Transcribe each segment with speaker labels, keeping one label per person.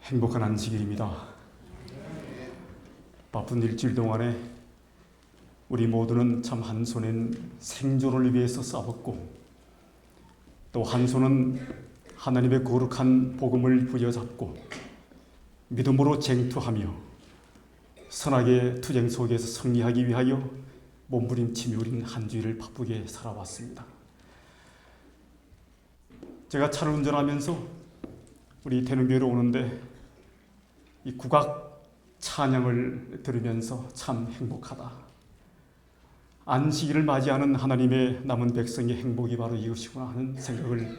Speaker 1: 행복한 안식일입니다. 바쁜 일주일 동안에 우리 모두는 참 한 손엔 생존을 위해서 싸웠고 또 한 손은 하나님의 거룩한 복음을 부여잡고 믿음으로 쟁투하며 선악의 투쟁 속에서 승리하기 위하여 몸부림치며 우리는 한 주일을 바쁘게 살아왔습니다. 제가 차를 운전하면서 우리 대능교회로 오는데 이 국악 찬양을 들으면서 참 행복하다. 안식일을 맞이하는 하나님의 남은 백성의 행복이 바로 이것이구나 하는 생각을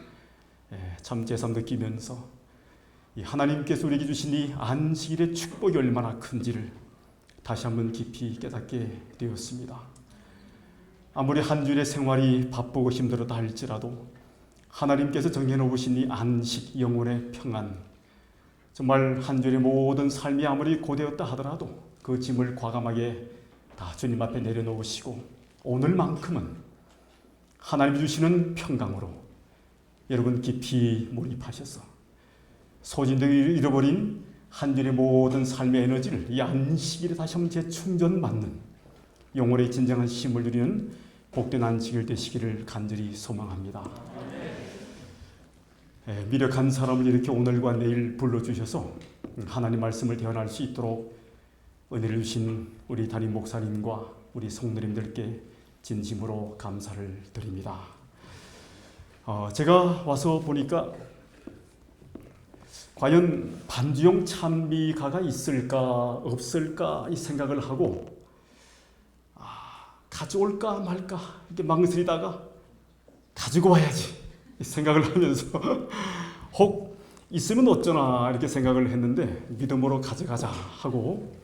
Speaker 1: 참 새삼 느끼면서 이 하나님께서 우리에게 주신 이 안식일의 축복이 얼마나 큰지를 다시 한번 깊이 깨닫게 되었습니다. 아무리 한 주일의 생활이 바쁘고 힘들었다 할지라도 하나님께서 정해놓으신 이 안식, 영혼의 평안, 정말 한 주일의 모든 삶이 아무리 고되었다 하더라도 그 짐을 과감하게 다 주님 앞에 내려놓으시고 오늘만큼은 하나님이 주시는 평강으로 여러분 깊이 몰입하셔서 소진되어 잃어버린 한 주일의 모든 삶의 에너지를 이 안식일에 다시 한번 재충전받는 영혼의 진정한 힘을 누리는 복된 안식일 되시기를 간절히 소망합니다. 미력한 사람을 이렇게 오늘과 내일 불러주셔서 하나님 말씀을 대언할 수 있도록 은혜를 주신 우리 담임 목사님과 우리 성도님들께 진심으로 감사를 드립니다. 제가 와서 보니까 과연 반주용 찬미가가 있을까 없을까 이 생각을 하고 가져올까 말까 이렇게 망설이다가 가지고 와야지 이 생각을 하면서 혹 있으면 어쩌나 이렇게 생각을 했는데 믿음으로 가져가자 하고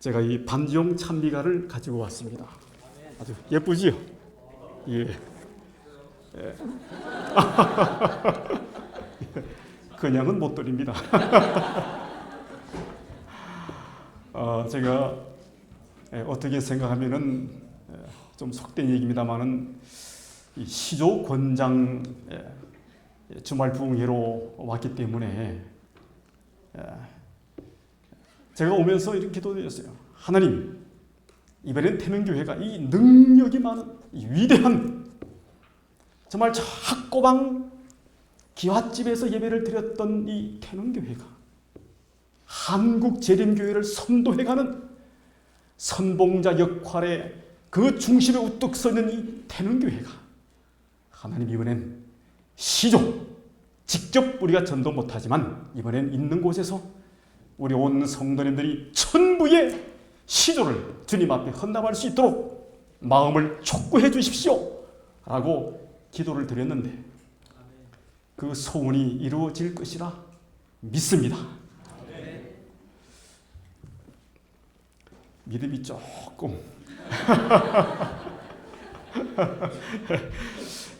Speaker 1: 제가 이 반주용 찬미가를 가지고 왔습니다. 아주 예쁘지요? 예. 그냥은 못 드립니다. 제가 어떻게 생각하면은 좀 속된 얘기입니다만은 시조 권장 주말 부흥회로 왔기 때문에 제가 오면서 이렇게 기도드렸어요. 하나님, 이번엔 태명교회가 이 능력이 많은 이 위대한 정말 저 학고방 기와집에서 예배를 드렸던 이 태명교회가 한국 재림교회를 선도해가는 선봉자 역할에 그 중심에 우뚝 서 있는 이 태명교회가 하나님 이번엔 시조 직접 우리가 전도 못하지만 이번엔 있는 곳에서 우리 온 성도님들이 천부의 시조를 주님 앞에 헌납할 수 있도록 마음을 촉구해 주십시오 라고 기도를 드렸는데 그 소원이 이루어질 것이라 믿습니다. 믿음이 조금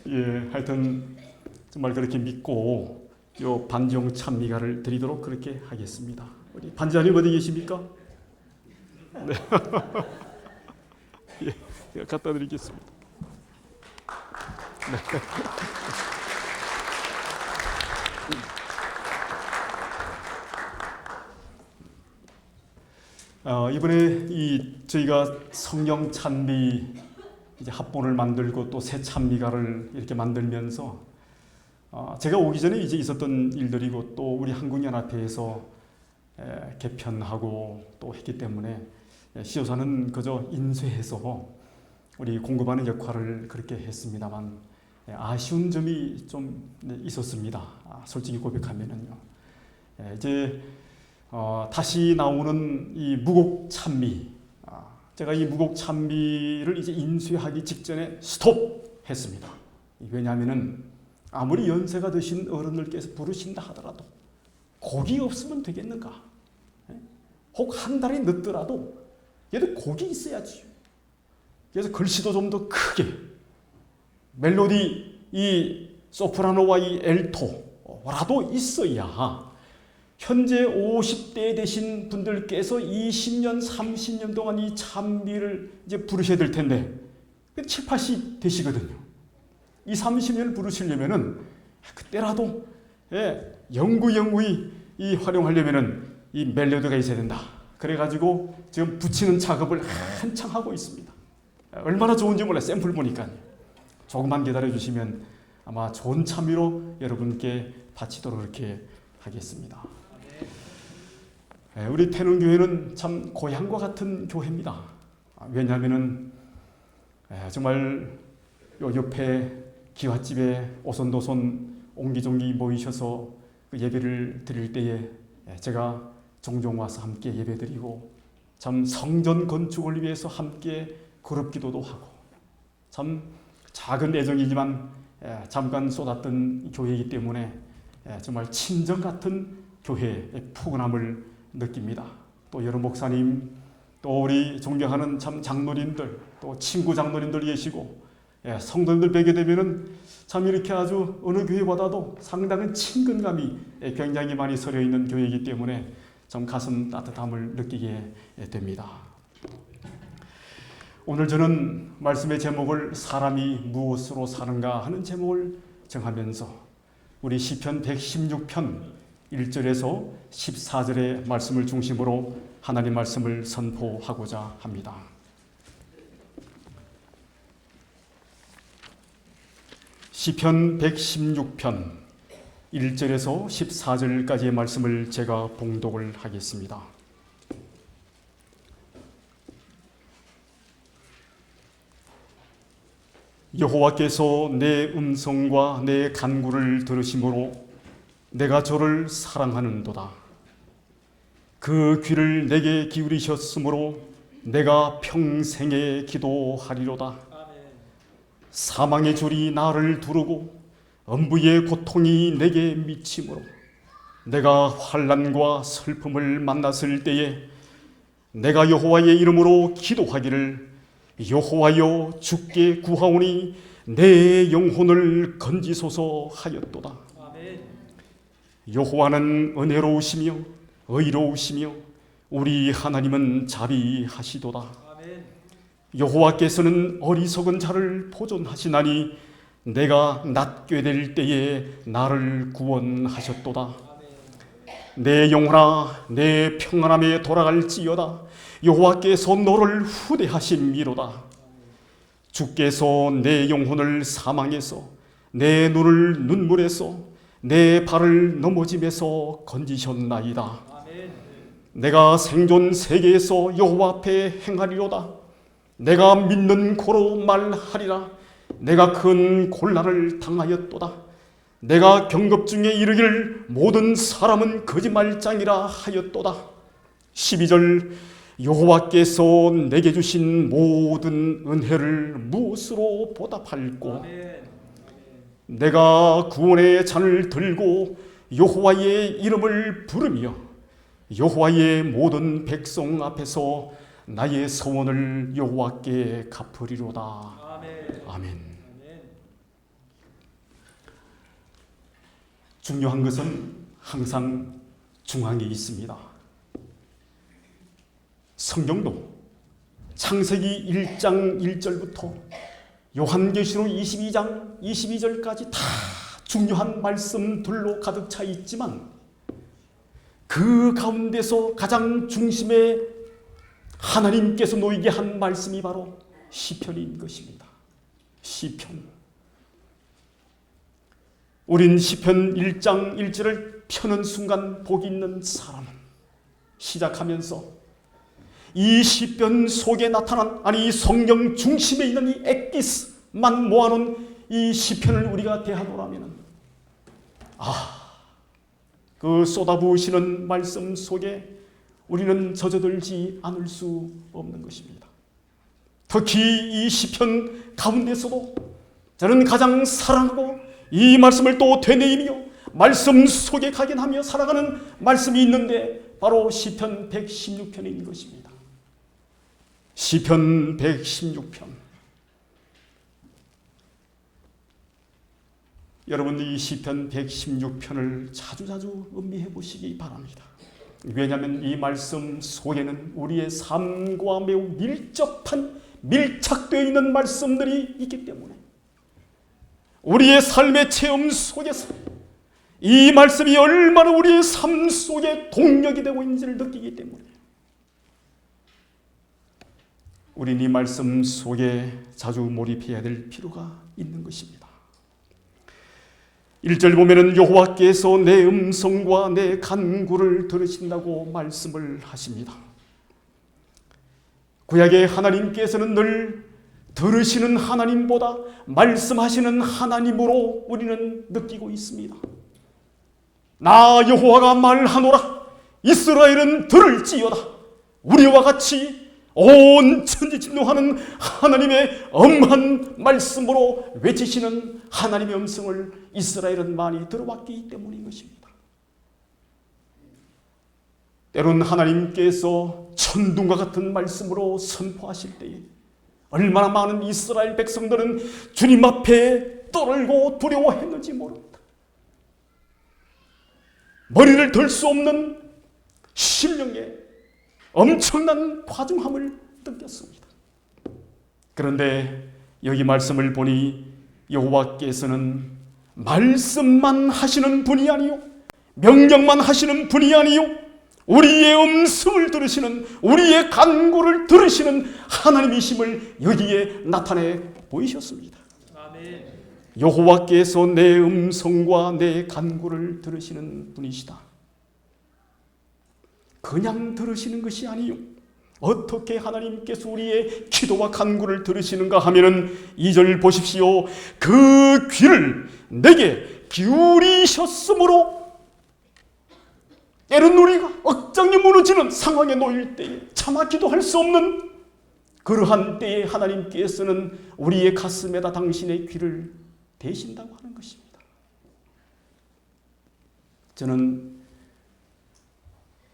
Speaker 1: 예, 하여튼 정말 그렇게 믿고 요 반주용 찬미가를 드리도록 그렇게 하겠습니다. 우리 반장님 어디 계십니까? 네. 예, 제가 갖다 드리겠습니다. 네. 이번에 저희가 성령 찬미 이제 합본을 만들고 또 새 찬미가를 이렇게 만들면서 제가 오기 전에 이제 있었던 일들이고 또 우리 한국연합회에서 개편하고 또 했기 때문에 시조사는 그저 인쇄해서 우리 공급하는 역할을 그렇게 했습니다만 아쉬운 점이 좀 있었습니다. 솔직히 고백하면은요. 이제 다시 나오는 이 무곡 찬미, 제가 이 무곡 찬미를 이제 인쇄하기 직전에 스톱했습니다. 왜냐하면은 아무리 연세가 드신 어른들께서 부르신다 하더라도 곡이 없으면 되겠는가? 혹 한 달이 늦더라도 얘도 곡이 있어야지. 그래서 글씨도 좀 더 크게 멜로디 이 소프라노와 이 엘토라도 있어야 현재 50대 되신 분들께서 20년, 30년 동안 이 찬미를 이제 부르셔야 될 텐데 7, 80 되시거든요. 이 30년을 부르시려면은 그때라도 영구히 이 활용하려면은 이 멜로디가 있어야 된다. 그래가지고 지금 붙이는 작업을 한창 하고 있습니다. 얼마나 좋은지 몰라요. 샘플 보니까. 조금만 기다려 주시면 아마 좋은 참여로 여러분께 바치도록 이렇게 하겠습니다. 우리 태능교회는 참 고향과 같은 교회입니다. 왜냐하면은 정말 요 옆에 기와집에 오손도손 옹기종기 모이셔서 그 예배를 드릴 때에 제가 종종 와서 함께 예배드리고 참 성전 건축을 위해서 함께 그룹 기도도 하고 참 작은 애정이지만 잠깐 쏟았던 교회이기 때문에 정말 친정 같은 교회의 포근함을 느낍니다. 또 여러 목사님, 또 우리 존경하는 참 장로님들, 또 친구 장로님들 계시고 성도님들 뵈게 되면은 참 이렇게 아주 어느 교회보다도 상당한 친근감이 굉장히 많이 서려 있는 교회이기 때문에 참 가슴 따뜻함을 느끼게 됩니다. 오늘 저는 말씀의 제목을 사람이 무엇으로 사는가 하는 제목을 정하면서 우리 시편 116편 1절에서 14절의 말씀을 중심으로 하나님 말씀을 선포하고자 합니다. 시편 116편 1절에서 14절까지의 말씀을 제가 봉독을 하겠습니다. 여호와께서 내 음성과 내 간구를 들으심으로 내가 저를 사랑하는도다. 그 귀를 내게 기울이셨으므로 내가 평생에 기도하리로다. 사망의 줄이 나를 두르고 엄부의 고통이 내게 미치므로 내가 환난과 슬픔을 만났을 때에 내가 여호와의 이름으로 기도하기를 여호와여 주께 구하오니 내 영혼을 건지소서 하였도다. 여호와는 은혜로우시며 의로우시며 우리 하나님은 자비하시도다. 여호와께서는 어리석은 자를 보존하시나니 내가 낮게 될 때에 나를 구원하셨도다. 내 영혼아 내 평안함에 돌아갈지어다. 여호와께서 너를 후대하심이로다. 주께서 내 영혼을 사망에서 내 눈을 눈물에서 내 발을 넘어짐에서 건지셨나이다. 내가 생존 세계에서 여호와 앞에 행하리로다. 내가 믿는 고로 말하리라. 내가 큰 곤란을 당하였도다. 내가 경급 중에 이르기를 모든 사람은 거짓말장이라 하였도다. 12절 여호와께서 내게 주신 모든 은혜를 무엇으로 보답할꼬? 내가 구원의 잔을 들고 여호와의 이름을 부르며 여호와의 모든 백성 앞에서 나의 소원을 여호와께 갚으리로다. 아멘. 중요한 것은 항상 중앙에 있습니다. 성경도 창세기 1장 1절부터 요한계시록 22장 22절까지 다 중요한 말씀들로 가득 차 있지만 그 가운데서 가장 중심에 하나님께서 놓이게 한 말씀이 바로 시편인 것입니다. 시편. 우린 시편 1장 1절을 펴는 순간 복이 있는 사람은 시작하면서 이 시편 속에 나타난 이 성경 중심에 있는 이 엑기스만 모아놓은 이 시편을 우리가 대하노라면 그 쏟아부으시는 말씀 속에 우리는 젖어들지 않을 수 없는 것입니다. 특히 이 시편 가운데서도 저는 가장 사랑하고 이 말씀을 또 되뇌이며 말씀 속에 각인하며 살아가는 말씀이 있는데 바로 시편 116편인 것입니다. 시편 116편. 여러분 이 시편 116편을 자주자주 음미해 보시기 바랍니다. 왜냐하면 이 말씀 속에는 우리의 삶과 매우 밀접한 밀착되어 있는 말씀들이 있기 때문에 우리의 삶의 체험 속에서 이 말씀이 얼마나 우리의 삶 속에 동력이 되고 있는지를 느끼기 때문에 우리는 이 말씀 속에 자주 몰입해야 될 필요가 있는 것입니다. 1절 보면은 여호와께서 내 음성과 내 간구를 들으신다고 말씀을 하십니다. 구약의 하나님께서는 늘 들으시는 하나님보다 말씀하시는 하나님으로 우리는 느끼고 있습니다. 나 여호와가 말하노라 이스라엘은 들을지어다. 우리와 같이 온 천지 진노하는 하나님의 엄한 말씀으로 외치시는 하나님의 음성을 이스라엘은 많이 들어왔기 때문인 것입니다. 때론 하나님께서 천둥과 같은 말씀으로 선포하실 때에 얼마나 많은 이스라엘 백성들은 주님 앞에 떨고 두려워했는지 모릅니다. 머리를 들 수 없는 심령에 엄청난 과중함을 느꼈습니다. 그런데 여기 말씀을 보니 여호와께서는 말씀만 하시는 분이 아니요 명령만 하시는 분이 아니요 우리의 음성을 들으시는, 우리의 간구를 들으시는 하나님이심을 여기에 나타내 보이셨습니다. 아멘. 여호와께서 내 음성과 내 간구를 들으시는 분이시다. 그냥 들으시는 것이 아니요 어떻게 하나님께서 우리의 기도와 간구를 들으시는가 하면은 2절 보십시오. 그 귀를 내게 기울이셨으므로 때론 우리가 억장이 무너지는 상황에 놓일 때에 차마 기도할 수 없는 그러한 때에 하나님께서는 우리의 가슴에다 당신의 귀를 대신다고 하는 것입니다. 저는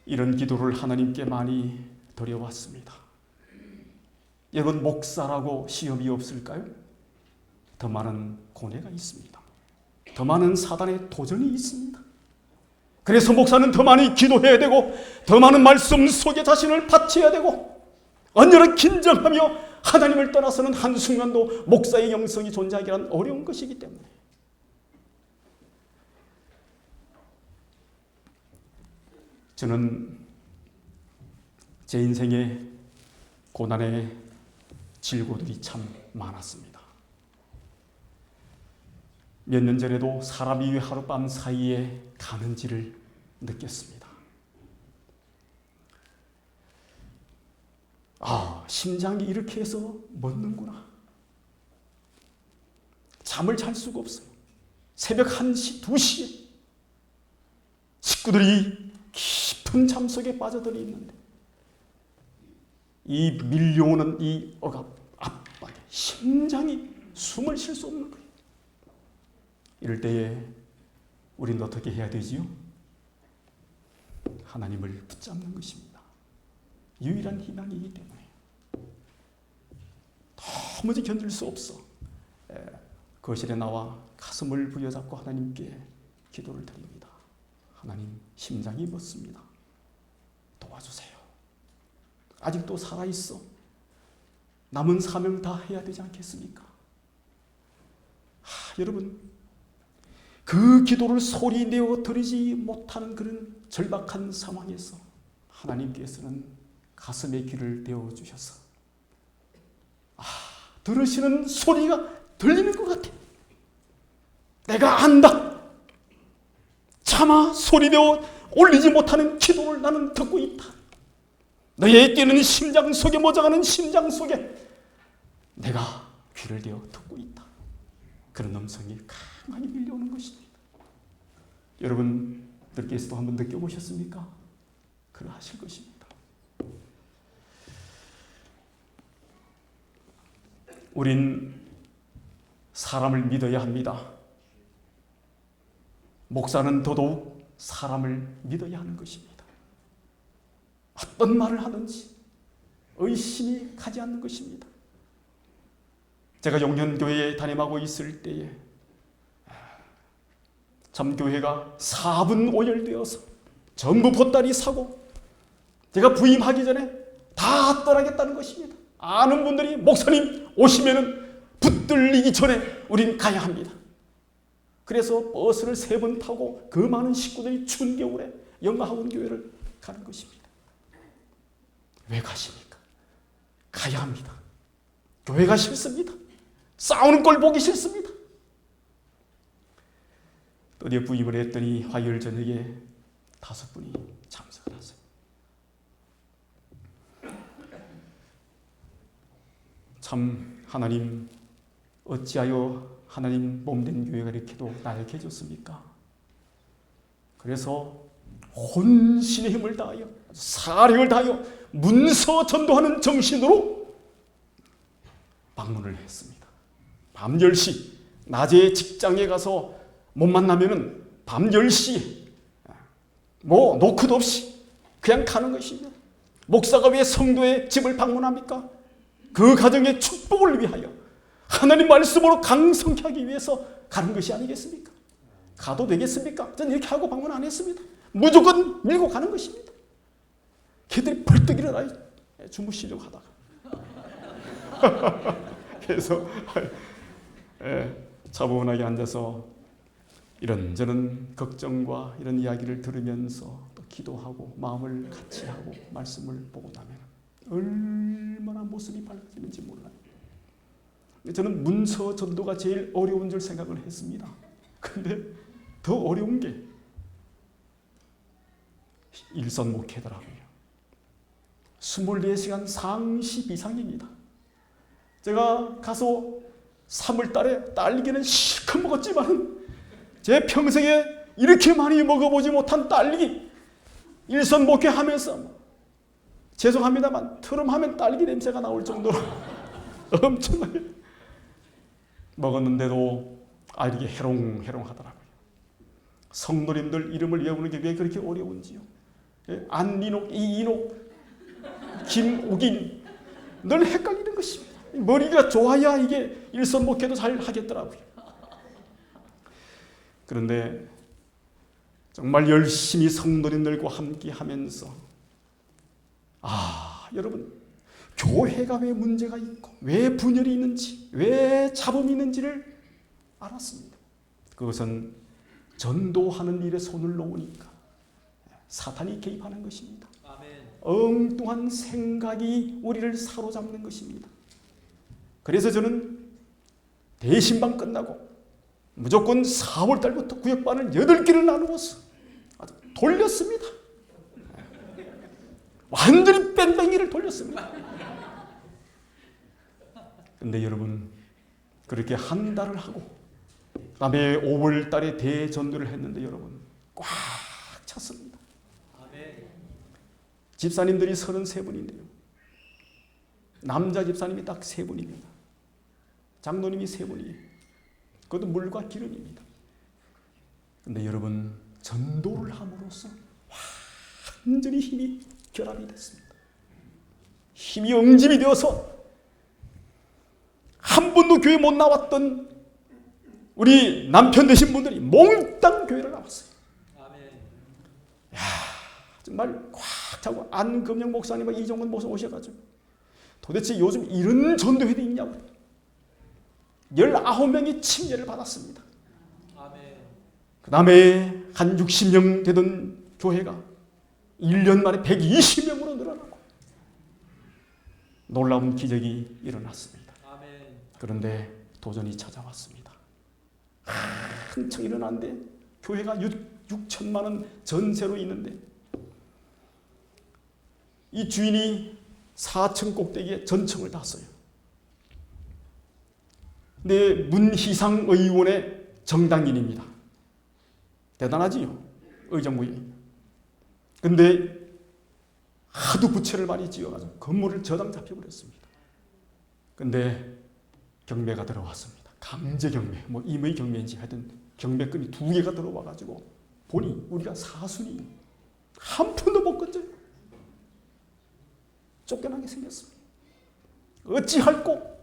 Speaker 1: 이런 기도를 하나님께 많이 드려왔습니다. 여러분, 목사라고 시험이 없을까요? 더 많은 고뇌가 있습니다. 더 많은 사단의 도전이 있습니다. 그래서 목사는 더 많이 기도해야 되고 더 많은 말씀 속에 자신을 바쳐야 되고 언제나 긴장하며 하나님을 떠나서는 한순간도 목사의 영성이 존재하기란 어려운 것이기 때문에 저는 제 인생에 고난의 질고들이 참 많았습니다. 몇 년 전에도 사람이 왜 하룻밤 사이에 가는지를 느꼈습니다. 심장이 이렇게 해서 멎는구나. 잠을 잘 수가 없어요. 새벽 1시, 2시에 식구들이 깊은 잠 속에 빠져들어 있는데 이 밀려오는 이 억압, 압박에 심장이 숨을 쉴 수 없는 거예요. 이럴 때에 우리는 어떻게 해야 되지요? 하나님을 붙잡는 것입니다. 유일한 희망이기 때문에 도무지 견딜 수 없어 거실에 나와 가슴을 부여잡고 하나님께 기도를 드립니다. 하나님, 심장이 멎습니다. 도와주세요. 아직도 살아있어. 남은 사명 다 해야 되지 않겠습니까? 여러분, 그 기도를 소리내어 드리지 못하는 그런 절박한 상황에서 하나님께서는 가슴에 귀를 대어주셔서 들으시는 소리가 들리는 것 같아. 내가 안다. 차마 소리내어 올리지 못하는 기도를 나는 듣고 있다. 너의 뛰는 심장 속에 멎어가는 심장 속에 내가 귀를 대어 듣고 있다. 그런 음성이 강하게 밀려오는 것입니다. 여러분들께서도 한번 느껴보셨습니까? 그러하실 것입니다. 우린 사람을 믿어야 합니다. 목사는 더더욱 사람을 믿어야 하는 것입니다. 어떤 말을 하든지 의심이 가지 않는 것입니다. 제가 용현교회에 담임하고 있을 때에 참 교회가 4분 오열되어서 전부 보따리 사고 제가 부임하기 전에 다 떠나겠다는 것입니다. 아는 분들이 목사님 오시면은 붙들리기 전에 우린 가야 합니다. 그래서 버스를 3번 타고 그 많은 식구들이 추운 겨울에 영화학원 교회를 가는 것입니다. 왜 가십니까? 가야 합니다. 교회가 싫습니다. 싸우는 꼴 보기 싫습니다. 어디에 부임을 했더니 화요일 저녁에 5분이 참석을 하세요. 참 하나님, 어찌하여 하나님 몸된 교회가 이렇게도 나약해졌습니까? 그래서 혼신의 힘을 다하여, 사력을 다하여 문서 전도하는 정신으로 방문을 했습니다. 밤 10시, 낮에 직장에 가서 못 만나면은 밤 10시에 뭐 노크도 없이 그냥 가는 것입니다. 목사가 왜 성도의 집을 방문합니까? 그 가정의 축복을 위하여 하나님 말씀으로 강성케 하기 위해서 가는 것이 아니겠습니까? 가도 되겠습니까? 저는 이렇게 하고 방문 안 했습니다. 무조건 밀고 가는 것입니다. 걔들이 벌떡 일어나 주무시려고 하다가 그래서 차분하게 앉아서 이런저런 걱정과 이런 이야기를 들으면서 또 기도하고 마음을 같이 하고 말씀을 보고 나면 얼마나 모습이 밝아지는지 몰라요. 저는 문서 전도가 제일 어려운 줄 생각을 했습니다. 근데 더 어려운 게 일선 목회더라고요. 24시간 상시 비상입니다. 제가 가서 3월 달에 딸기는 실컷 먹었지만 제 평생에 이렇게 많이 먹어보지 못한 딸기, 일선 목회하면서 죄송합니다만 트름하면 딸기 냄새가 나올 정도로 엄청나게 먹었는데도 이렇게 해롱해롱하더라고요. 성도님들 이름을 외우는 게 왜 그렇게 어려운지요. 안민옥, 이인옥, 김옥인 늘 헷갈리는 것입니다. 머리가 좋아야 이게 일선 목회도 잘 하겠더라고요. 그런데 정말 열심히 성도님들과 함께 하면서 여러분, 교회가 왜 문제가 있고 왜 분열이 있는지, 왜 잡음이 있는지를 알았습니다. 그것은 전도하는 일에 손을 놓으니까 사탄이 개입하는 것입니다. 아멘. 엉뚱한 생각이 우리를 사로잡는 것입니다. 그래서 저는 대신방 끝나고 무조건 4월 달부터 구역반을 8개를 나누어서 아주 돌렸습니다. 완전히 뺑뺑이를 돌렸습니다. 근데 여러분, 그렇게 한 달을 하고 그 다음에 5월 달에 대전도를 했는데 여러분 꽉 찼습니다. 집사님들이 33분인데요. 남자 집사님이 딱 3분입니다. 장로님이 3분이에요. 그것도 물과 기름입니다. 근데 여러분, 전도를 함으로써 완전히 힘이 결합이 됐습니다. 힘이 응집이 되어서 한 번도 교회 못 나왔던 우리 남편 되신 분들이 몽땅 교회를 나왔어요. 야, 정말 꽉 차고 안금영 목사님과 이종근 목사 오셔가지고 도대체 요즘 이런 전도회도 있냐고 19명이 침례를 받았습니다. 그 다음에 한 60명 되던 교회가 1년 만에 120명으로 늘어나고 놀라운 기적이 일어났습니다. 그런데 도전이 찾아왔습니다. 한창 일어났는데 교회가 6천만 원 전세로 있는데 이 주인이 4층 꼭대기에 전청을 땄어요. 근데 문희상 의원의 정당인입니다. 대단하지요. 의정부에. 근데 하도 부채를 많이 지어가지고 건물을 저당 잡혀버렸습니다. 근데 경매가 들어왔습니다. 강제 경매, 뭐 임의 경매인지 하여튼 경매금이 2개가 들어와가지고 보니 우리가 사순이 한 푼도 못 건져요. 쫓겨나게 생겼습니다. 어찌할꼬?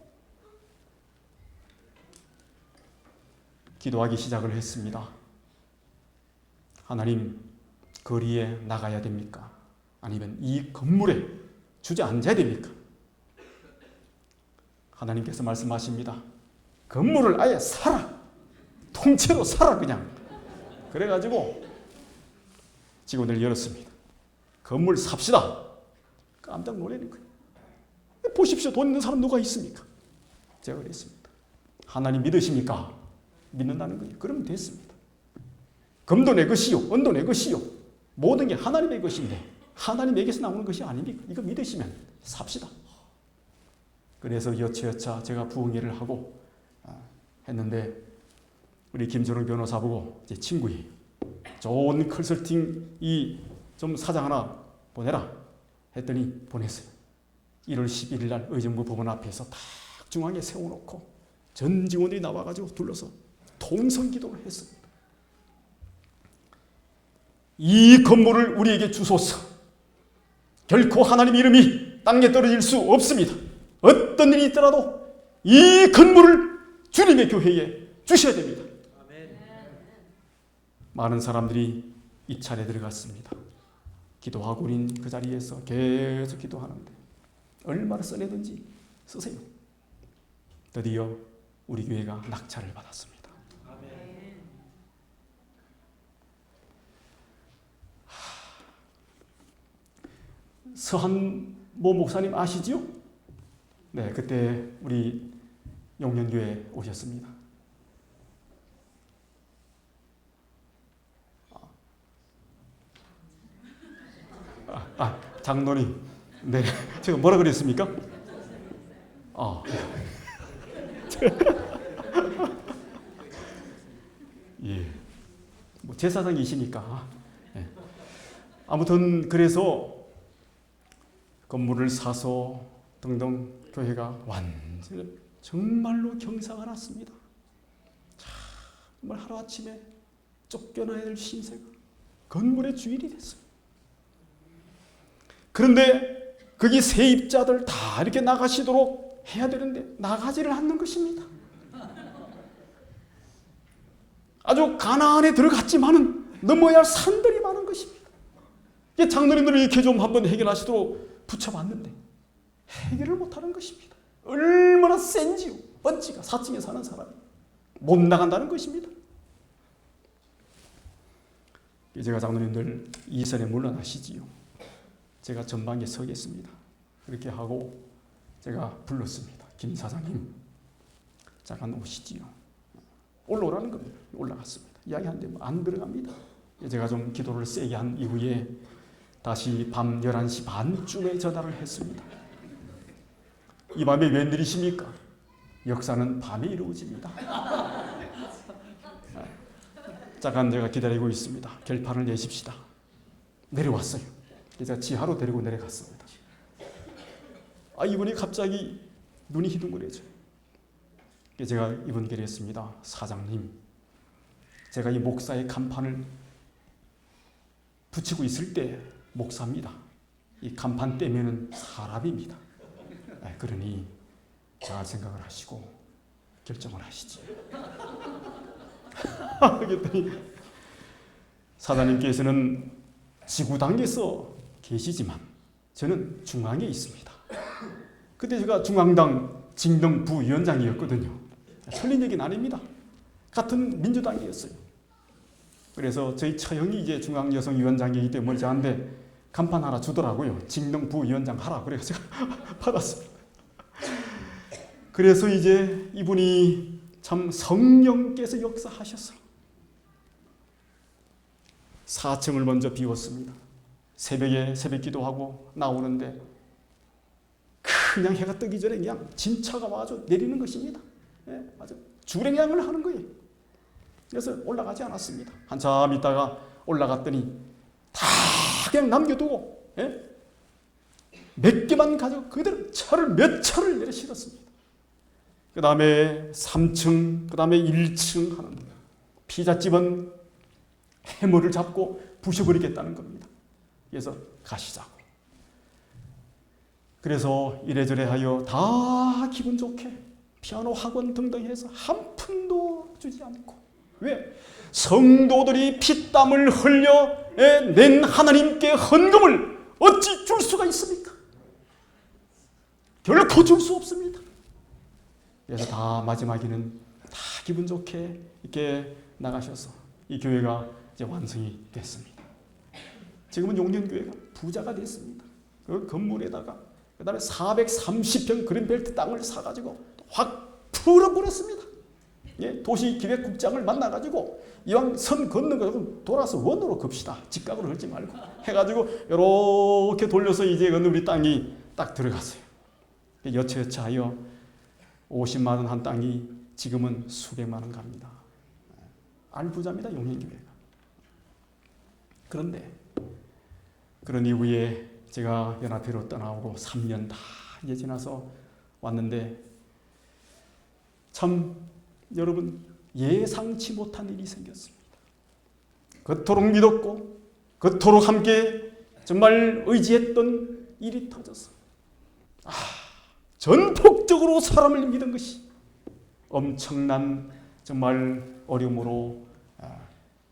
Speaker 1: 기도하기 시작을 했습니다. 하나님, 거리에 나가야 됩니까? 아니면 이 건물에 주저앉아야 됩니까? 하나님께서 말씀하십니다. 건물을 아예 사라. 통째로 사라 그냥. 그래가지고 직원들 열었습니다. 건물 삽시다. 깜짝 놀라는 거예요. 보십시오. 돈 있는 사람 누가 있습니까? 제가 그랬습니다. 하나님 믿으십니까? 믿는다는 거예요. 그러면 됐습니다. 금도 내 것이요, 은도 내 것이요, 모든 게 하나님의 것인데 하나님에게서 나오는 것이 아닙니까? 이거 믿으시면 삽시다. 그래서 여차여차 제가 부흥회를 하고 했는데 우리 김준호 변호사 보고 제 친구이 좋은 컨설팅이 좀 사장 하나 보내라 했더니 보냈어요. 1월 11일 날 의정부 법원 앞에서 딱 중앙에 세워놓고 전 직원들이 나와가지고 둘러서 통성기도를 했습니다. 이 건물을 우리에게 주소서. 결코 하나님 이름이 땅에 떨어질 수 없습니다. 어떤 일이 있더라도 이 건물을 주님의 교회에 주셔야 됩니다. 많은 사람들이 입찰에 들어갔습니다. 기도하고 우린 그 자리에서 계속 기도하는데 얼마나 써내든지 쓰세요. 드디어 우리 교회가 낙찰을 받았습니다. 서한모 목사님 아시죠? 네, 그때 우리 용년교회 오셨습니다. 장로님. 네, 제가 뭐라 그랬습니까? 예, 뭐 제사장이시니까. 예. 아무튼 그래서 건물을 사서 등등 교회가 완전 정말로 경사가 났습니다. 정말 하루아침에 쫓겨나야 될 신세가 건물의 주인이 됐어요. 그런데 거기 세입자들 다 이렇게 나가시도록 해야 되는데 나가지를 않는 것입니다. 아주 가난에 들어갔지만은 넘어야 할 산들이 많은 것입니다. 장로님들이 이렇게 좀 한번 해결하시도록 붙여봤는데 해결을 못하는 것입니다. 얼마나 센지요. 번지가 4층에 사는 사람이 못 나간다는 것입니다. 제가 장로님들 이선에 물러나시지요. 제가 전방에 서겠습니다. 그렇게 하고 제가 불렀습니다. 김 사장님 잠깐 오시지요. 올라오라는 겁니다. 올라갔습니다. 이야기하는데 안 들어갑니다. 제가 좀 기도를 세게 한 이후에 다시 밤 11시 반쯤에 전화를 했습니다. 이 밤에 웬일이십니까? 역사는 밤에 이루어집니다. 잠깐 제가 기다리고 있습니다. 결판을 내십시다. 내려왔어요. 제가 지하로 데리고 내려갔습니다. 이분이 갑자기 눈이 희둥그레져요. 제가 이분께 그랬습니다. 사장님, 제가 이 목사의 간판을 붙이고 있을 때 목사입니다. 이 간판 떼면은 사람입니다. 그러니 잘 생각을 하시고 결정을 하시지. 그랬더니 사장님께서는 지구 단계에서 계시지만 저는 중앙에 있습니다. 그때 제가 중앙당 진등 부위원장이었거든요. 틀린 얘기는 아닙니다. 같은 민주당이었어요. 그래서 저희 처형이 이제 중앙여성위원장이기 때문에 저한테 간판 하나 주더라고요. 진등 부위원장 하라. 그래서 제가 받았습니다. 그래서 이제 이분이 참 성령께서 역사하셔서 4층을 먼저 비웠습니다. 새벽에 새벽 기도하고 나오는데 그냥 해가 뜨기 전에 그냥 진차가 와서 내리는 것입니다. 아주 주랭양을 하는 거예요. 그래서 올라가지 않았습니다. 한참 있다가 올라갔더니 다 그냥 남겨두고 몇 개만 가지고 그대로 차를 몇 차를 내려 실었습니다. 그 다음에 3층, 그 다음에 1층 하는 피자집은 해머를 잡고 부셔버리겠다는 겁니다. 그래서 가시자고. 그래서 이래저래 하여 다 기분 좋게 피아노 학원 등등 해서 한 푼도 주지 않고. 왜? 성도들이 피땀을 흘려 낸 하나님께 헌금을 어찌 줄 수가 있습니까? 결코 줄 수 없습니다. 그래서 다 마지막에는 다 기분 좋게 이렇게 나가셔서 이 교회가 이제 완성이 됐습니다. 지금은 용년교회가 부자가 됐습니다. 그 건물에다가 그 다음에 430평 그린벨트 땅을 사가지고 확 풀어버렸습니다. 예, 도시기획국장을 만나가지고 이왕 선 걷는 거 돌아서 원으로 급시다. 직각으로 걷지 말고 해가지고 이렇게 돌려서 이제 우리 땅이 딱 들어갔어요. 여차여차하여 50만 원 한 땅이 지금은 수백만 원 갑니다. 알부자입니다, 용현교회가. 그런데 그런 이후에 제가 연합회로 떠나오고 3년 다 이제 지나서 왔는데 참 여러분 예상치 못한 일이 생겼습니다. 그토록 믿었고 그토록 함께 정말 의지했던 일이 터져서 전폭적으로 사람을 믿은 것이 엄청난 정말 어려움으로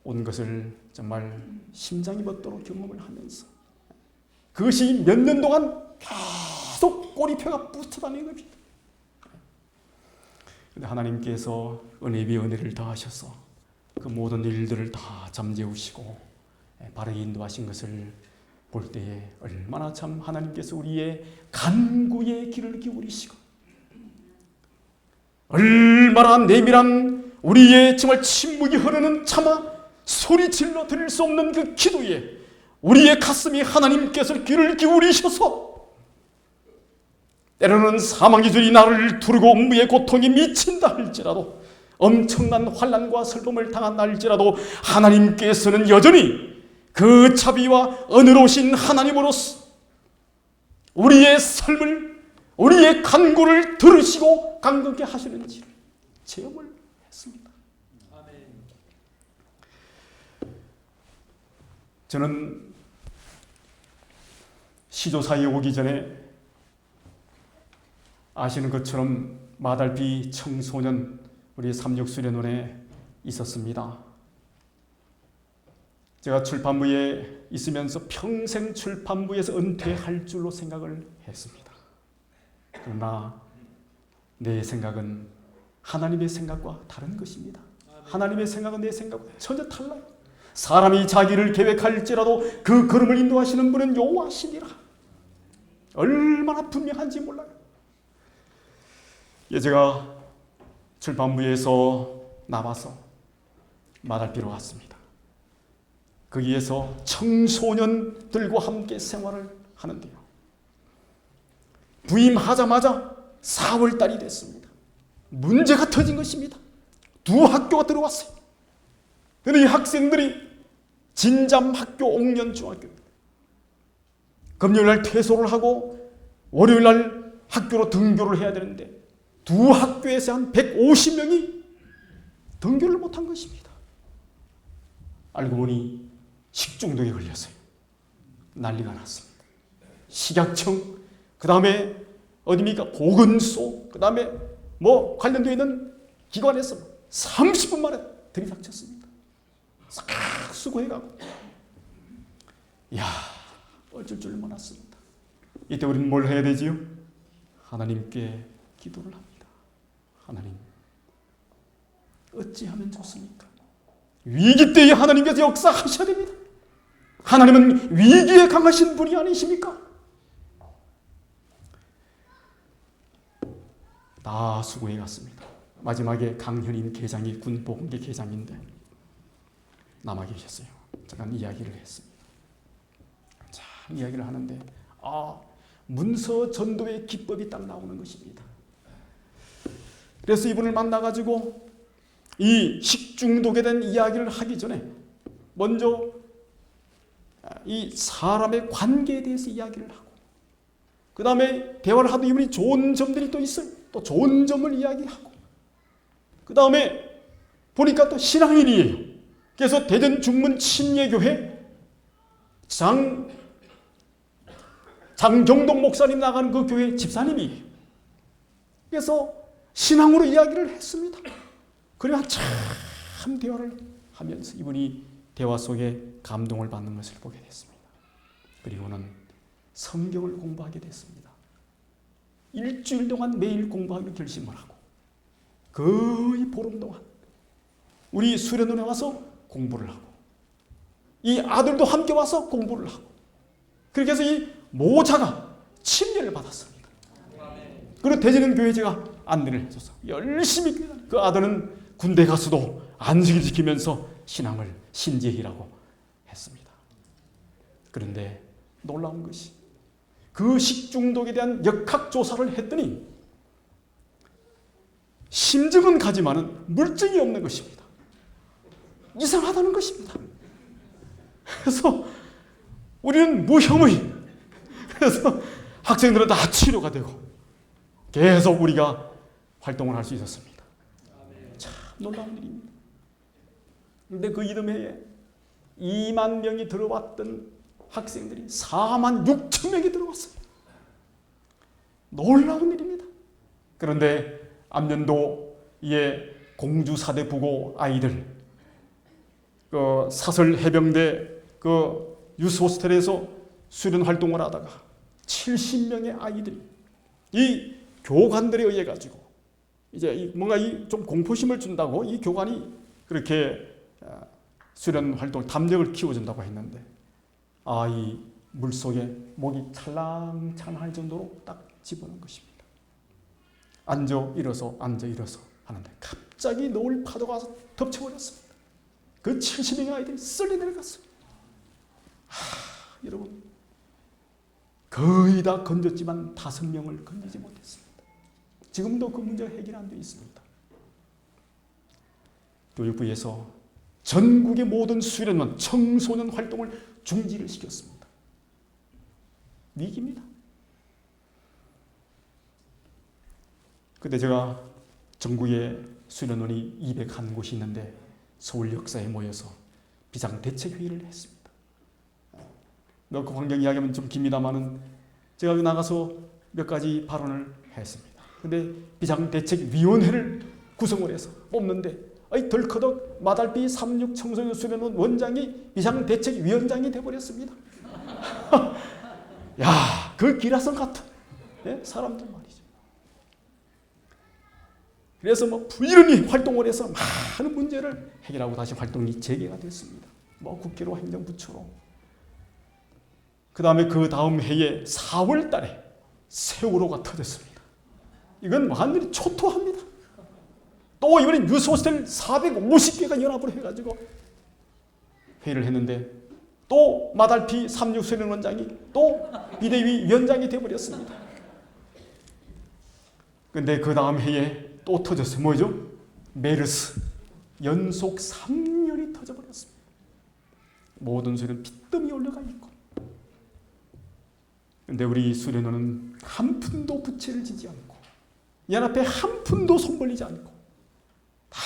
Speaker 1: 온 것을 정말 심장이 멎도록 경험을 하면서 그것이 몇 년 동안 계속 꼬리표가 붙어다니는 겁니다. 근데 하나님께서 은혜 위에 은혜를 더하셔서 그 모든 일들을 다 잠재우시고 바르게 인도하신 것을 볼 때에 얼마나 참 하나님께서 우리의 간구의 귀를 기울이시고 얼마나 내밀한 우리의 정말 침묵이 흐르는 차마 소리질러 드릴 수 없는 그 기도에 우리의 가슴이 하나님께서 귀를 기울이셔서 때로는 사망의 줄이 나를 두르고 무의 고통이 미친다 할지라도 엄청난 환난과 슬픔을 당한다 할지라도 하나님께서는 여전히 그 자비와 은혜로우신 하나님으로서 우리의 삶을 우리의 간구를 들으시고 강건케 하시는지를 체험을 했습니다. 저는 시조사에 오기 전에 아시는 것처럼 마달비 청소년 우리 삼육수련원에 있었습니다. 제가 출판부에 있으면서 평생 출판부에서 은퇴할 줄로 생각을 했습니다. 그러나 내 생각은 하나님의 생각과 다른 것입니다. 하나님의 생각은 내 생각과 전혀 달라요. 사람이 자기를 계획할지라도 그 걸음을 인도하시는 분은 여호와시니라. 얼마나 분명한지 몰라요. 제가 출판부에서 나와서 마달비로 왔습니다. 거기에서 청소년들과 함께 생활을 하는데요. 부임하자마자 4월달이 됐습니다. 문제가 터진 것입니다. 두 학교가 들어왔어요. 그런데 이 학생들이 진잠학교, 옥년중학교입니다. 금요일날 퇴소를 하고 월요일날 학교로 등교를 해야 되는데 두 학교에서 한 150명이 등교를 못한 것입니다. 알고 보니 식중독에 걸렸어요. 난리가 났습니다. 식약청, 그 다음에 어디입니까? 보건소, 그 다음에 뭐 관련되어 있는 기관에서 30분 만에 들이닥쳤습니다. 싹 수고해가고. 이야, 어쩔 줄 몰랐습니다. 이때 우리는 뭘 해야 되지요? 하나님께 기도를 합니다. 하나님, 어찌하면 좋습니까? 위기 때에 하나님께서 역사하셔야 됩니다. 하나님은 위기에 강하신 분이 아니십니까? 다 수고해 갔습니다. 마지막에 강현인 계장이 군보건계 계장인데 남아 계셨어요. 잠깐 이야기를 했습니다. 참 이야기를 하는데 문서 전도의 기법이 딱 나오는 것입니다. 그래서 이분을 만나가지고 이 식중독에 대한 이야기를 하기 전에 먼저 이 사람의 관계에 대해서 이야기를 하고 그 다음에 대화를 하도 이분이 좋은 점들이 또 있어요. 또 좋은 점을 이야기하고 그 다음에 보니까 또 신앙인이에요. 그래서 대전 중문 침례교회 장경동 목사님 나가는 그 교회 집사님이에요. 그래서 신앙으로 이야기를 했습니다. 그래 한참 대화를 하면서 이분이 대화 속에 감동을 받는 것을 보게 됐습니다. 그리고는 성경을 공부하게 됐습니다. 일주일 동안 매일 공부하기로 결심을 하고 거의 보름 동안 우리 수련원에 와서 공부를 하고 이 아들도 함께 와서 공부를 하고 그렇게 해서 이 모자가 침례를 받았습니다. 그리고 대전은 교회 제가 안내를 해줘서 열심히 그 아들은 군대 가서도 안식일 지키면서 신앙을 신제히라고 했습니다. 그런데 놀라운 것이 그 식중독에 대한 역학조사를 했더니 심증은 가지만은 물증이 없는 것입니다. 이상하다는 것입니다. 그래서 우리는 무혐의, 그래서 학생들은 다 치료가 되고 계속 우리가 활동을 할 수 있었습니다. 참 놀라운 일입니다. 그런데 그 이듬해에 2만 명이 들어왔던 학생들이 4만 6천 명이 들어왔어요. 놀라운 일입니다. 그런데 암년도에 공주 사대 부고 아이들, 그 사설 해병대 그 유스 호스텔에서 수련 활동을 하다가 70명의 아이들이 이 교관들에 의해 가지고 이제 뭔가 좀 공포심을 준다고 이 교관이 그렇게 수련 활동 담력을 키워준다고 했는데 이 물속에 목이 찰랑찰랑할 정도로 딱 집어넣은 것입니다. 앉아 일어서 앉아 일어서 하는데 갑자기 노을 파도가 와서 덮쳐버렸습니다. 그 70명의 아이들이 쓸려 내려갔어요. 여러분 거의 다 건졌지만 5명을 건지지 못했습니다. 지금도 그 문제가 해결 안 되어 있습니다. 교육부에서 전국의 모든 수련원, 청소년 활동을 중지를 시켰습니다. 위기입니다. 그때 제가 전국에 수련원이 201곳이 있는데 서울역사에 모여서 비상대책회의를 했습니다. 그 환경 이야기하면 좀 깁니다만은 제가 나가서 몇 가지 발언을 했습니다. 근데 비상대책위원회를 구성을 해서 뽑는데 덜커덕 마달비 36 청소년 수련원 원장이 비상대책위원장이 되어버렸습니다. 야, 그 기라성 같은 사람들 말이죠. 그래서 부지런히 활동을 해서 많은 문제를 해결하고 다시 활동이 재개가 됐습니다. 국회로 행정부처로. 그 다음에 그 다음 해에 4월 달에 세월호가 터졌습니다. 이건 완전히 초토화합니다. 또 이번엔 유스호스텔 450개가 연합을 해가지고 회의를 했는데 또 마달피 36 수련원장이 또 비대위 위원장이 되어버렸습니다. 근데 그 다음 해에 또 터졌어요. 뭐죠? 메르스. 연속 3년이 터져버렸습니다. 모든 수련 핏뜸이 올라가 있고. 근데 우리 수련원은 한 푼도 부채를 지지 않고 연 앞에 한 푼도 손 벌리지 않고 다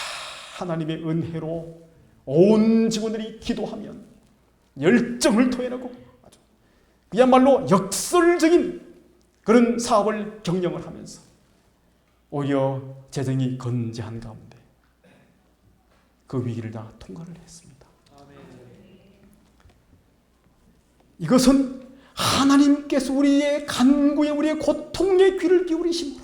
Speaker 1: 하나님의 은혜로 온 직원들이 기도하면 열정을 토해내고 아주 그야말로 역설적인 그런 사업을 경영을 하면서 오히려 재정이 건재한 가운데 그 위기를 다 통과를 했습니다. 이것은 하나님께서 우리의 간구에 우리의 고통에 귀를 기울이심으로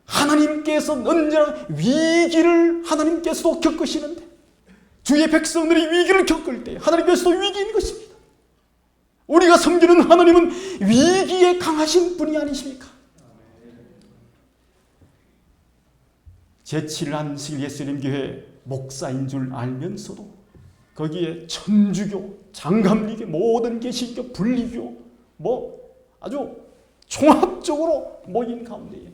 Speaker 1: 하나님께서 언제나 위기를 하나님께서도 겪으시는데 주의 백성들이 위기를 겪을 때 하나님께서도 위기인 것입니다. 우리가 섬기는 하나님은 위기에 강하신 분이 아니십니까? 제7안식 예수님교회 목사인 줄 알면서도 거기에 천주교, 장감리교, 모든 개신교, 분리교 아주 종합적으로 모인 가운데에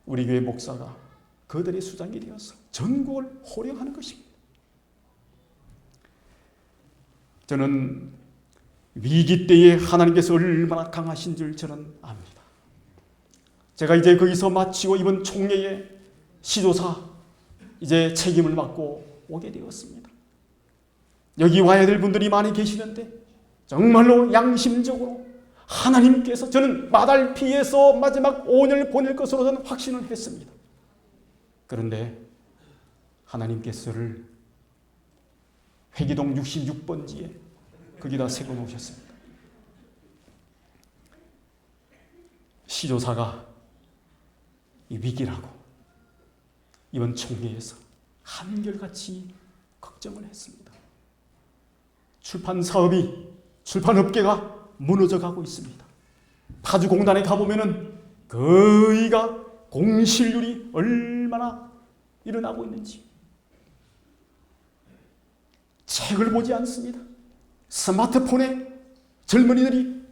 Speaker 1: 우리 교회 목사가 그들의 수장이 되어서 전국을 호령하는 것입니다. 저는 위기 때에 하나님께서 얼마나 강하신 줄 저는 압니다. 제가 이제 거기서 마치고 이번 총회에 시조사 이제 책임을 맡고 오게 되었습니다. 여기 와야 될 분들이 많이 계시는데 정말로 양심적으로 하나님께서 저는 마달피에서 마지막 5년을 보낼 것으로 저는 확신을 했습니다. 그런데 하나님께서를 회기동 66번지에 거기다 세워 놓으셨습니다. 시조사가 이 위기라고 이번 총회에서 한결같이 걱정을 했습니다. 출판 사업이, 출판업계가 무너져 가고 있습니다. 파주공단에 가보면은 거의가 공실률이 얼마나 일어나고 있는지. 책을 보지 않습니다. 스마트폰에 젊은이들이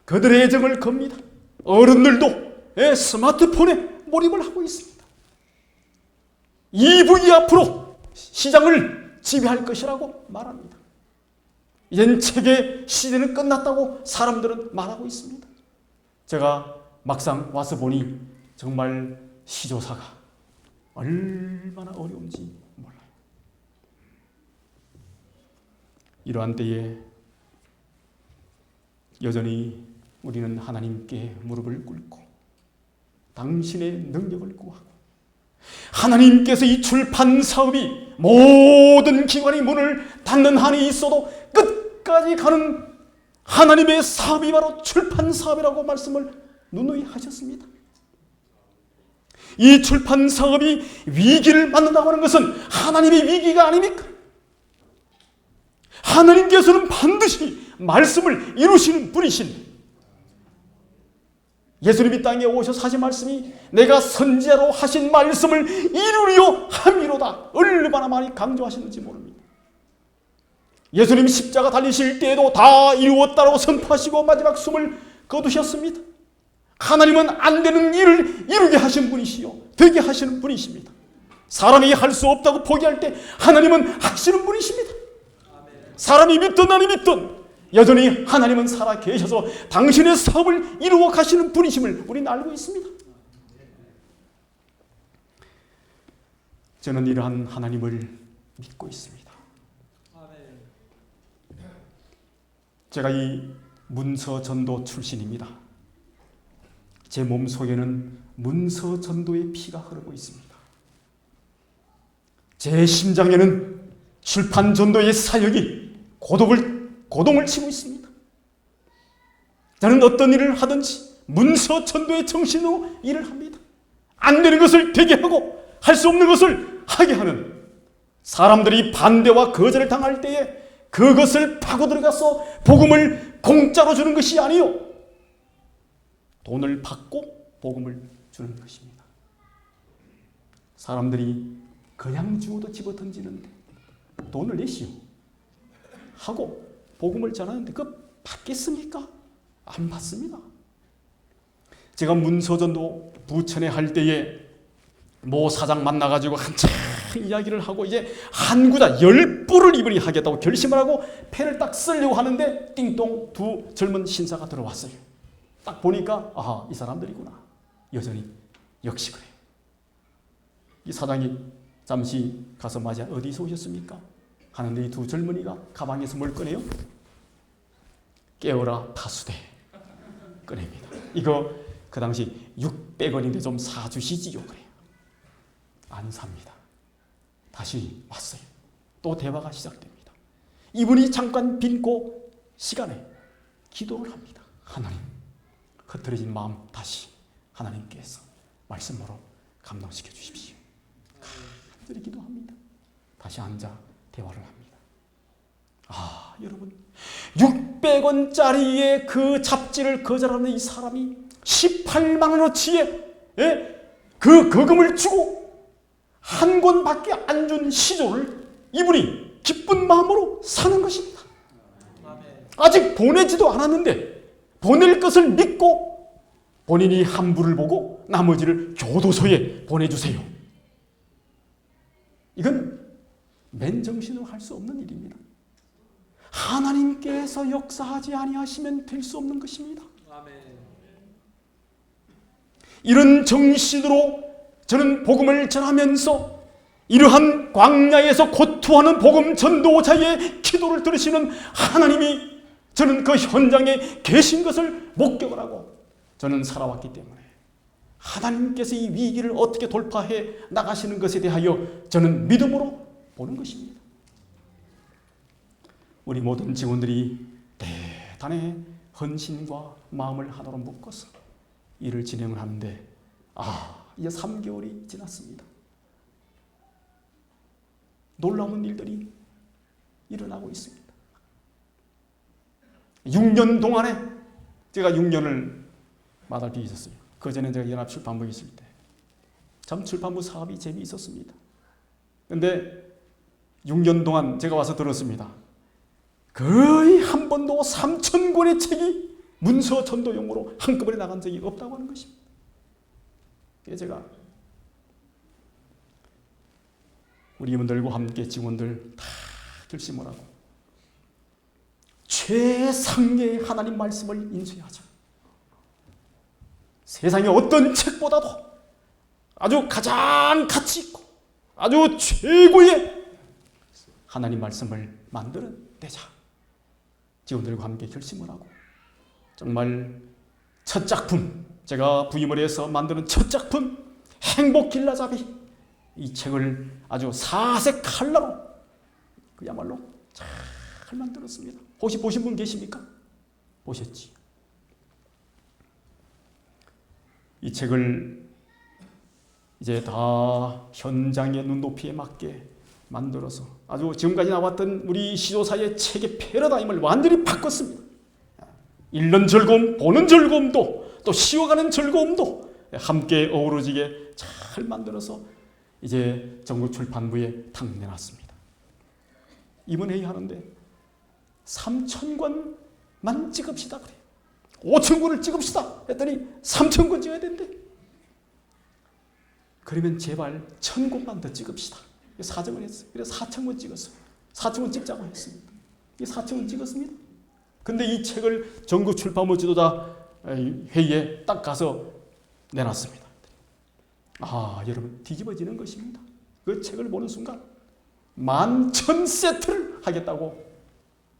Speaker 1: 그들의 애정을 겁니다. 어른들도 스마트폰에 몰입을 하고 있습니다. EV 앞으로 시장을 지배할 것이라고 말합니다. 이젠 책의 시대는 끝났다고 사람들은 말하고 있습니다. 제가 막상 와서 보니 정말 시조사가 얼마나 어려운지 몰라요. 이러한 때에 여전히 우리는 하나님께 무릎을 꿇고 당신의 능력을 구하고, 하나님께서 이 출판 사업이 모든 기관이 문을 닫는 한이 있어도 끝까지 가는 하나님의 사업이 바로 출판 사업이라고 말씀을 누누이 하셨습니다. 이 출판 사업이 위기를 맞는다고 하는 것은 하나님의 위기가 아닙니까? 하나님께서는 반드시 말씀을 이루시는 분이신, 예수님이 땅에 오셔서 하신 말씀이 내가 선지자로 하신 말씀을 이루려 함이로다. 얼마나 많이 강조하셨는지 모릅니다. 예수님 십자가 달리실 때에도 다 이루었다고 선포하시고 마지막 숨을 거두셨습니다. 하나님은 안 되는 일을 이루게 하신 분이시요 되게 하시는 분이십니다. 사람이 할 수 없다고 포기할 때 하나님은 하시는 분이십니다. 사람이 믿든 아니 믿든 여전히 하나님은 살아 계셔서 당신의 사업을 이루어 가시는 분이심을 우리는 알고 있습니다. 저는 이러한 하나님을 믿고 있습니다. 제가 이 문서 전도 출신입니다. 제 몸속에는 문서 전도의 피가 흐르고 있습니다. 제 심장에는 출판 전도의 사역이 고동을 치고 있습니다. 저는 어떤 일을 하든지 문서 전도의 정신으로 일을 합니다. 안 되는 것을 되게 하고 할 수 없는 것을 하게 하는, 사람들이 반대와 거절을 당할 때에 그것을 파고 들어가서 복음을 공짜로 주는 것이 아니요 돈을 받고 복음을 주는 것입니다. 사람들이 그냥 주어도 집어던지는데 돈을 내시오 하고 복음을 전하는데 그거 받겠습니까? 안 받습니다. 제가 문서전도 부천에 할 때에 모 사장 만나가지고 한참 이야기를 하고 이제 한 구자 10부를 이분이 하겠다고 결심을 하고 펜을 딱 쓰려고 하는데 띵동 두 젊은 신사가 들어왔어요. 딱 보니까 아하, 이 사람들이구나. 여전히 역시 그래요. 이 사장이 잠시 가서 맞아 어디서 오셨습니까? 하는데 이 두 젊은이가 가방에서 뭘 꺼내요? 깨어라 파수대 꺼냅니다. 이거 그 당시 600원인데 좀 사주시지요. 그래요. 안 삽니다. 다시 왔어요. 또 대화가 시작됩니다. 이분이 잠깐 빈고 시간에 기도를 합니다. 하나님, 흐트러진 마음 다시 하나님께서 말씀으로 감당시켜 주십시오. 간절히 기도합니다. 다시 앉아 대화를 합니다. 아, 여러분, 600원짜리의 그 잡지를 거절하는 이 사람이 18만 원어치의 그 거금을 주고 한 권밖에 안 준 시조를 이분이 기쁜 마음으로 사는 것입니다. 아직 보내지도 않았는데 보낼 것을 믿고 본인이 한부를 보고 나머지를 교도소에 보내주세요. 이건 맨정신으로 할 수 없는 일입니다. 하나님께서 역사하지 아니하시면 될 수 없는 것입니다. 이런 정신으로 저는 복음을 전하면서 이러한 광야에서 고투하는 복음 전도자의 기도를 들으시는 하나님이 저는 그 현장에 계신 것을 목격을 하고 저는 살아왔기 때문에 하나님께서 이 위기를 어떻게 돌파해 나가시는 것에 대하여 저는 믿음으로 보는 것입니다. 우리 모든 직원들이 대단의 헌신과 마음을 하나로 묶어서 일을 진행을 하는데 이제 3개월이 지났습니다. 놀라운 일들이 일어나고 있습니다. 6년 동안에 제가 6년을 마달비 있었어요. 그 전에 제가 연합출판부에 있을 때 참 출판부 사업이 재미있었습니다. 그런데 6년 동안 제가 와서 들었습니다. 거의 한 번도 3,000권의 책이 문서 전도용으로 한꺼번에 나간 적이 없다고 하는 것입니다. 그래서 제가 우리 임원들과 함께 직원들 다 결심을 하고 최상의 하나님 말씀을 인수하자. 세상의 어떤 책보다도 아주 가장 가치 있고 아주 최고의 하나님 말씀을 만들어내자. 직원들과 함께 결심을 하고 정말 첫 작품, 제가 부임을 해서 만드는 첫 작품 행복 길라잡이, 이 책을 아주 사색 칼라로 그야말로 잘 만들었습니다. 혹시 보신 분 계십니까? 보셨지? 이 책을 이제 다 현장의 눈높이에 맞게 만들어서 아주 지금까지 나왔던 우리 시조사의 책의 패러다임을 완전히 바꿨습니다. 읽는 즐거움, 보는 즐거움도 또 쉬어가는 즐거움도 함께 어우러지게 잘 만들어서 이제 전국출판부에 탁 내놨습니다. 이번 회의 하는데 3,000권만 찍읍시다 그래요. 5,000권을 찍읍시다 했더니 3,000권 찍어야 된대. 그러면 제발 1,000권만 더 찍읍시다. 사정을 했어요. 그래서 4,000권 찍었어요. 4,000권 찍자고 했습니다. 4,000권 찍었습니다. 근데 이 책을 전국 출판부 지도자 회의에 딱 가서 내놨습니다. 여러분 뒤집어지는 것입니다. 그 책을 보는 순간 11,000세트를 하겠다고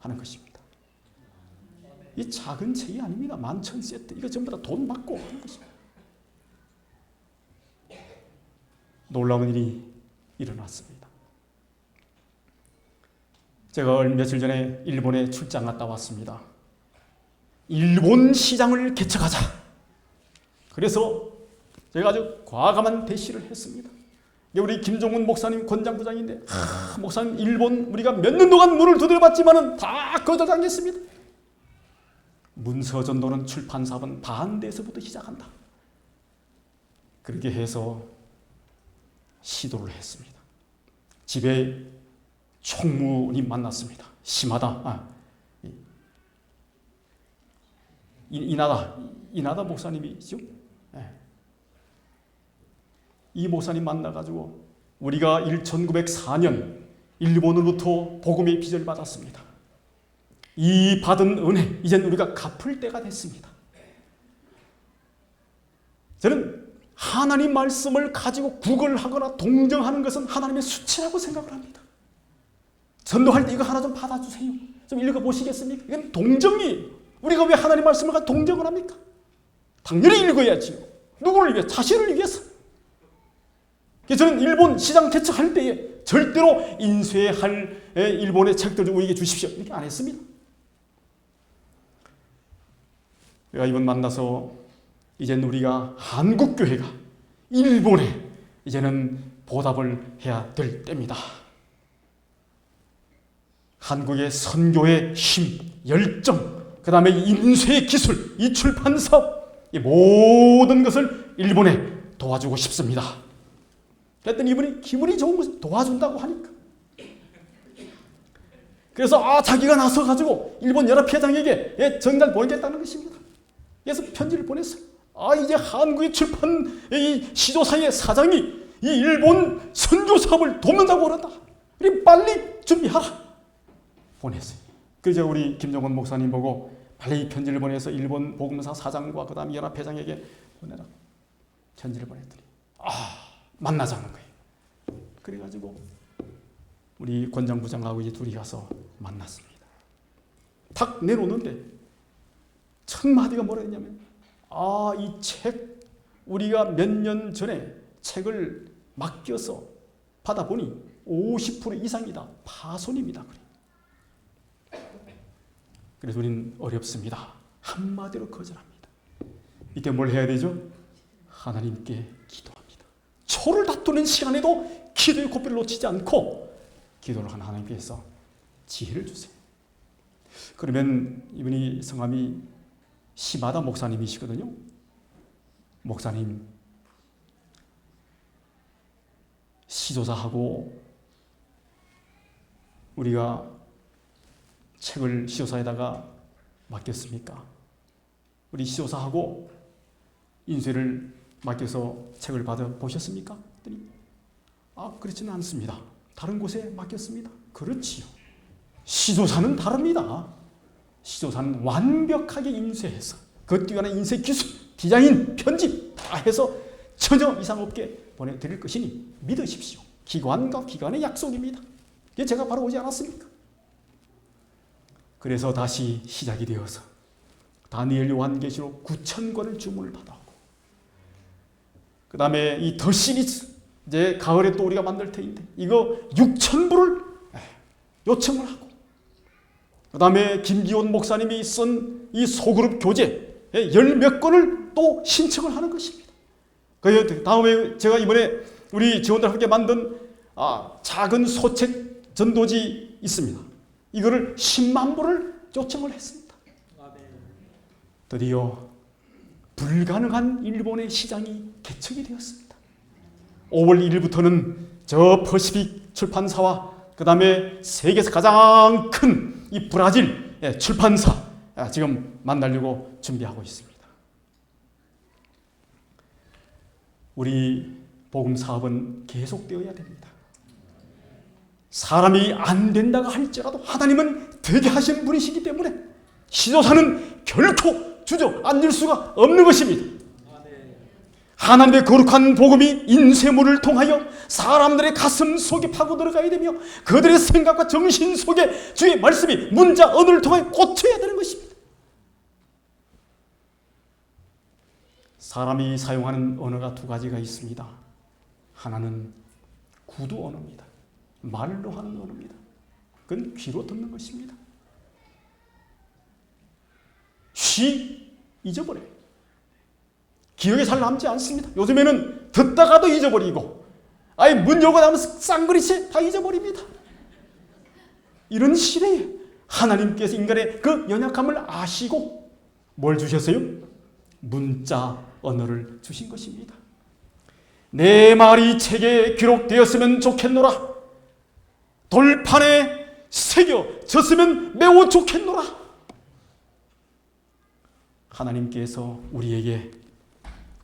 Speaker 1: 하는 것입니다. 이 작은 책이 아닙니다. 11,000세트. 이거 전부 다 돈 받고 하는 것입니다. 놀라운 일이 일어났습니다. 제가 며칠 전에 일본에 출장 갔다 왔습니다. 일본 시장을 개척하자. 그래서 제가 아주 과감한 대시를 했습니다. 우리 김종훈 목사님 권장부장인데 목사님 일본 우리가 몇 년 동안 문을 두드려봤지만은 다 거절당했습니다. 문서 전도는 출판 사업은 반대에서부터 시작한다. 그렇게 해서 시도를 했습니다. 집에 총무님 만났습니다. 심하다. 이나다 목사님이죠. 이 목사님 만나가지고 우리가 1904년 일본으로부터 복음의 빚을 받았습니다. 이 받은 은혜 이젠 우리가 갚을 때가 됐습니다. 저는 하나님 말씀을 가지고 구걸하거나 동정하는 것은 하나님의 수치라고 생각을 합니다. 전도할 때 이거 하나 좀 받아주세요. 좀 읽어보시겠습니까? 이건 동정이에요. 우리가 왜 하나님 말씀을 가지고 동정을 합니까? 당연히 읽어야지요. 누구를 위해서? 자신을 위해서. 그래서 저는 일본 시장 개척할 때에 절대로 인쇄할 일본의 책들을 우리에게 주십시오. 이렇게 안 했습니다. 내가 이번 만나서 이제는 우리가 한국교회가 일본에 이제는 보답을 해야 될 때입니다. 한국의 선교의 힘, 열정, 그 다음에 인쇄 기술, 이 출판 사업, 이 모든 것을 일본에 도와주고 싶습니다. 그랬더니 이분이 기분이 좋은 것을 도와준다고 하니까. 그래서 자기가 나서가지고 일본 연합회장에게 전달 보내겠다는 것입니다. 그래서 편지를 보냈어요. 이제 한국의 출판 이 시조사의 사장이 이 일본 선교 사업을 돕는다고 그런다. 우리 빨리 준비하라. 보냈어요. 그래서 우리 김정원 목사님 보고 빨리 편지를 보내서 일본 복음사 사장과 그 다음 연합회장에게 보내라. 편지를 보냈더니 만나자는 거예요. 그래가지고 우리 권장부장하고 이제 둘이 가서 만났습니다. 탁 내놓는데 첫 마디가 뭐라 했냐면 이 책 우리가 몇 년 전에 책을 맡겨서 받아보니 50% 이상이다. 파손입니다. 그래서 우리는 어렵습니다. 한마디로 거절합니다. 이때 뭘 해야 되죠? 하나님께 기도합니다. 초를 다투는 시간에도 기도의 고비를 놓치지 않고 기도를 한 하나님께서 지혜를 주세요. 그러면 이분이 성함이 시마다 목사님이시거든요. 목사님, 시조사하고 우리가 책을 시조사에다가 맡겼습니까? 우리 시조사하고 인쇄를 맡겨서 책을 받아 보셨습니까? 그렇지는 않습니다. 다른 곳에 맡겼습니다. 그렇지요. 시조사는 다릅니다. 시조사는 완벽하게 인쇄해서 그 뛰어난 인쇄 기술, 디자인, 편집 다 해서 전혀 이상 없게 보내드릴 것이니 믿으십시오. 기관과 기관의 약속입니다. 이게 제가 바로 오지 않았습니까? 그래서 다시 시작이 되어서 다니엘 요한계시록 9,000권을 주문을 받아오고, 그 다음에 이 더 시리즈, 이제 가을에 또 우리가 만들 터인데 이거 6,000부를 요청을 하고, 그 다음에 김기원 목사님이 쓴 이 소그룹 교재 10몇 권을 또 신청을 하는 것입니다. 그 다음에 제가 이번에 우리 지원들 함께 만든 작은 소책 전도지 있습니다. 이거를 10만 부를 요청을 했습니다. 드디어 불가능한 일본의 시장이 개척이 되었습니다. 5월 1일부터는 저 퍼시픽 출판사와 그 다음에 세계에서 가장 큰 이 브라질 출판사 지금 만나려고 준비하고 있습니다. 우리 복음 사업은 계속되어야 됩니다. 사람이 안 된다고 할지라도 하나님은 되게 하신 분이시기 때문에 시조사는 결코 주저앉을 수가 없는 것입니다. 하나님의 거룩한 복음이 인쇄물을 통하여 사람들의 가슴 속에 파고 들어가야 되며 그들의 생각과 정신 속에 주의 말씀이 문자 언어를 통하여 꽂혀야 되는 것입니다. 사람이 사용하는 언어가 두 가지가 있습니다. 하나는 구두 언어입니다. 말로 하는 언어입니다. 그건 귀로 듣는 것입니다. 쉬 잊어버려요. 기억에 잘 남지 않습니다. 요즘에는 듣다가도 잊어버리고 문 열고 나면 쌍그리치 다 잊어버립니다. 이런 시대에 하나님께서 인간의 그 연약함을 아시고 뭘 주셨어요? 문자 언어를 주신 것입니다. 내 말이 책에 기록되었으면 좋겠노라. 돌판에 새겨졌으면 매우 좋겠노라. 하나님께서 우리에게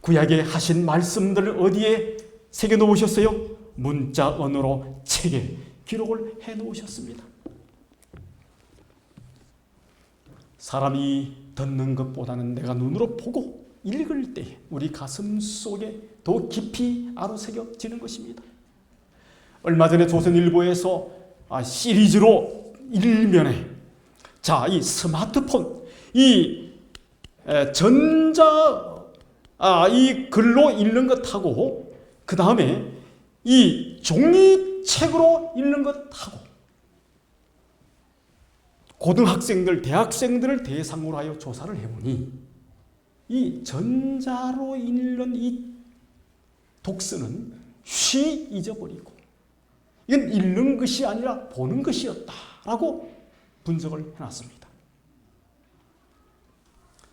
Speaker 1: 구약에 하신 말씀들을 어디에 새겨 놓으셨어요? 문자 언어로 책에 기록을 해 놓으셨습니다. 사람이 듣는 것보다는 내가 눈으로 보고 읽을 때 우리 가슴 속에 더 깊이 아로새겨지는 것입니다. 얼마 전에 조선일보에서 시리즈로 일면에 이 스마트폰, 이 이 글로 읽는 것하고 그 다음에 이 종이책으로 읽는 것하고 고등학생들, 대학생들을 대상으로 하여 조사를 해보니 이 전자로 읽는 이 독서는 쉬 잊어버리고 이건 읽는 것이 아니라 보는 것이었다라고 분석을 해놨습니다.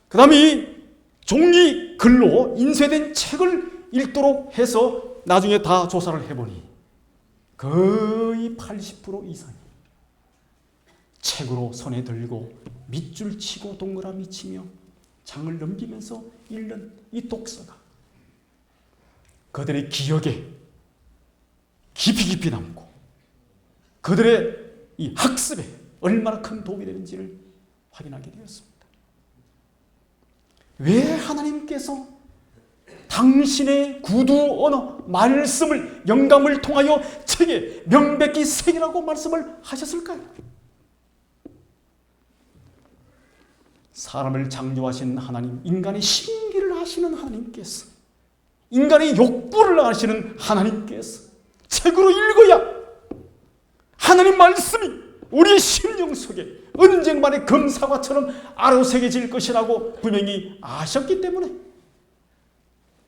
Speaker 1: 그 다음에 이 종이 글로 인쇄된 책을 읽도록 해서 나중에 다 조사를 해보니 거의 80% 이상이 책으로 손에 들고 밑줄 치고 동그라미 치며 장을 넘기면서 읽는 이 독서가 그들의 기억에 깊이 남고 그들의 이 학습에 얼마나 큰 도움이 되는지를 확인하게 되었습니다. 왜 하나님께서 당신의 구두 언어, 말씀을, 영감을 통하여 책에 명백히 새기라고 말씀을 하셨을까요? 사람을 창조하신 하나님, 인간의 심기를 아시는 하나님께서, 인간의 욕구를 아시는 하나님께서 책으로 읽어야 하나님 말씀이 우리의 심령 속에 언젠만의 금사과처럼 아로새겨질 것이라고 분명히 아셨기 때문에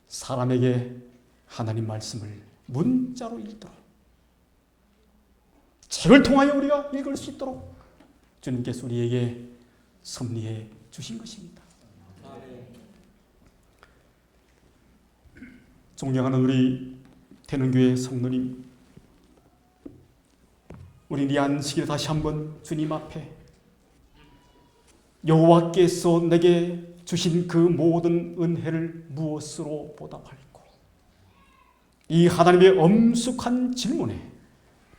Speaker 1: 사람에게 하나님 말씀을 문자로 읽도록, 책을 통하여 우리가 읽을 수 있도록 주님께서 우리에게 섭리해 주신 것입니다. 존경하는 우리 태능교회 성도님, 우리 이 안식일에 다시 한번 주님 앞에 여호와께서 내게 주신 그 모든 은혜를 무엇으로 보답할꼬? 이 하나님의 엄숙한 질문에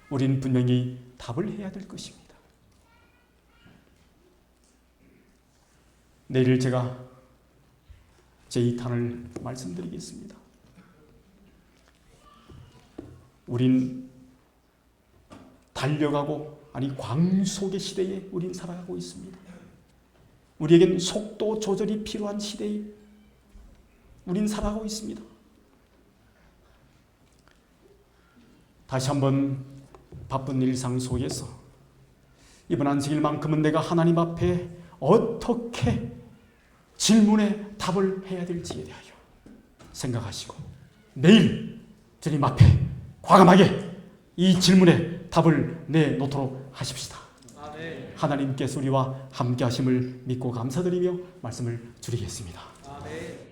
Speaker 1: 우리는 분명히 답을 해야 될 것입니다. 내일 제가 제2탄을 말씀드리겠습니다. 우린 달려가고, 아니 광속의 시대에 우린 살아가고 있습니다. 우리에겐 속도 조절이 필요한 시대에 우린 살아가고 있습니다. 다시 한번 바쁜 일상 속에서 이번 안식일만큼은 내가 하나님 앞에 어떻게 질문에 답을 해야 될지에 대하여 생각하시고 내일 주님 앞에 과감하게 이 질문에 답을 내놓도록 하십시다. 아멘. 하나님께서 우리와 함께 하심을 믿고 감사드리며 말씀을 드리겠습니다. 아멘.